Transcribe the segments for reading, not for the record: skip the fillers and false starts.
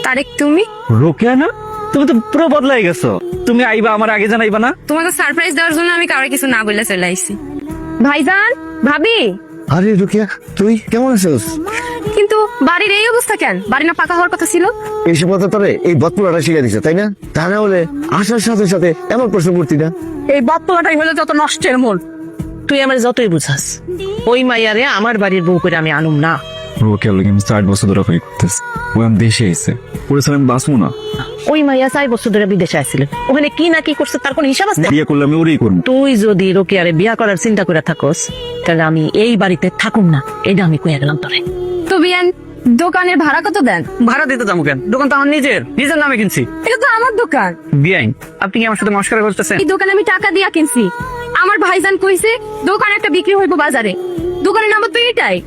তারেক তুমি রোকেয়া না? তুমি তো পুরো বদলাই গেছো। তুমি আইবা আমার আগে জানাইবা না? তোমাকে সারপ্রাইজ দেওয়ার জন্য আমি কারো কিছু না বলে চলে আইছি। ভাইজান, ভাবি, আরে রুকিয়া, তুই কেমন আছিস? কিন্তু বাড়ির এই অবস্থা কেন? বাড়ি না পাকা হওয়ার কথা ছিল? এই সব কথা তোরে এই বদপুরাটা শিখে দিছে, তাই না? তা না হলে আসার সাথে সাথে এমন প্রশ্ন করতি না। এই বদপলাটাই হলো যত নষ্টের মূল। তুই আমার যতই বুঝাস, ওই মাইয়ারে আমার বাড়ির বউ করে আমি আনুম না। রোকেয়া লোক আমি 4 বছর ধরে অপেক্ষা করতেছি। ও আমি দেশে এসে পরিশ্রম আমি বাঁচবো না। ওই মাইয়া 4 বছর ধরে বিদেশে আসছিল, ওখানে কি না কি করছে তার কোন হিসাব আছে? বিয়ে করলে আমি ওরই করবো। তুই যদি রোকেয়ারে বিয়া করার চিন্তা করে থাকস, তাহলে আমি এই বাড়িতে থাকুম না, এটা আমি কইয়া গেলাম তোরে। তো বিয়ান, দোকানের ভাড়া কত দেন? ভাড়া দিতে যাবো কেন? দোকান তো আমার নিজের নামে কিনছি। এটা তো আমার দোকান। বিয়াইন, আপনি কি আমার সাথে মস্করা করতেছেন? এই দোকানে আমি টাকা দিয়া কিনছি। আমার ভাইজান কইছে দোকান একটা বিক্রি হইব বাজারে। দোকানের নাম তো এটাই।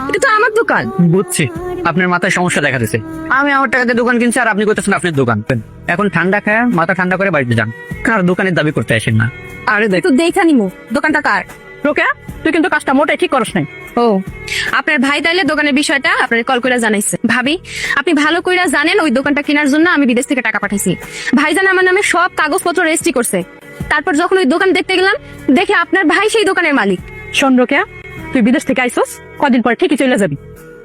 এটা তো আমার দোকান। বুঝছি, আপনার মাথায় সমস্যা দেখা দিচ্ছে। আমি আমার টাকাতে দোকান কিনছি আর আপনি করতেছেন আপনার দোকান। এখন ঠান্ডা খায় মাথা ঠান্ডা করে বাড়িতে যান, কার দোকানের দাবি করতে আসেন না। আরে দেখ তো দেখা নিমু দোকানটা কার। রোকেয়া, তুই কিন্তু কাজটা মোটেই ঠিক করস নাই। ও, আপনার ভাই তাইলে দোকানের বিষয়টা আপনার কল করে জানাইছে। ভাবি, আপনি ভালো কইরা জানেন ওই দোকানটা কেনার জন্য আমি বিদেশ থেকে টাকা পাঠাইছি। ভাইজান আমার নামে সব কাগজপত্র রেজিস্ট্রি করছে। তারপর যখন ওই দোকান দেখতে গেলাম, দেখে আপনার ভাই সেই দোকানের মালিক। শোন রোকেয়া, তুই বিদেশ থেকে আইসস, কদিন পর ঠিকই চলে যাবি।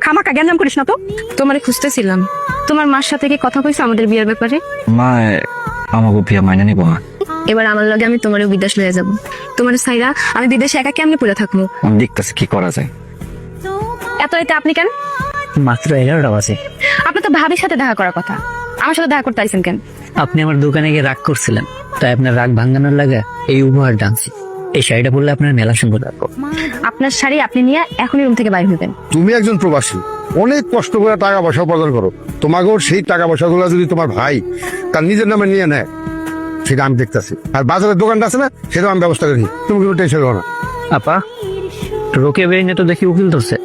খামাকা জ্ঞান করিস না তো। তোমারে খুঁজতেছিলাম। তোমার মার সাথে কি কথা কইছো আমাদের বিয়ের ব্যাপারে? মা আমাকে বিয়া মাইনা নিব না। এবার আমার লগে আমি তোমারও বিদেশ লয়ে যাব। তোমার সাইরা আমি বিদেশে একা কেমনে পড়ে থাকবো? আমি দেখতেছি কি করা যায়। এত রাতে আপনি কেন? মাত্র 11টা বাজে। আপনি তো ভাবির সাথে দেখা করার কথা, আমার সাথে দেখা করতে আইছেন কেন? আপনি আমার দোকানে গিয়ে রাগ করছিলেন, তাই আপনার রাগ ভাঙানোর লাগে এই উপহার ডানছি। এই শাড়িটা বললে আপনার মেলা সুন্দর লাগবে। আপনার শাড়ি আপনি নিয়ে এখনই রুম থেকে বাইরে হবেন। তুমি একজন প্রবাসী, অনেক কষ্ট করে টাকা পয়সা উপার্জন করো। তোমাকেও সেই টাকা পয়সাগুলো যদি তোমার ভাই তার নিজের নামে নিয়ে নেয়, সেটা আমি দেখতেছি। আর বাজারের দোকানটা আছে না, সেটাও আমি ব্যবস্থা করি। তুমি কোনো টেনশন করো না। আপা, রোকে বেরিয়ে তো দেখি উকিল ধরছে।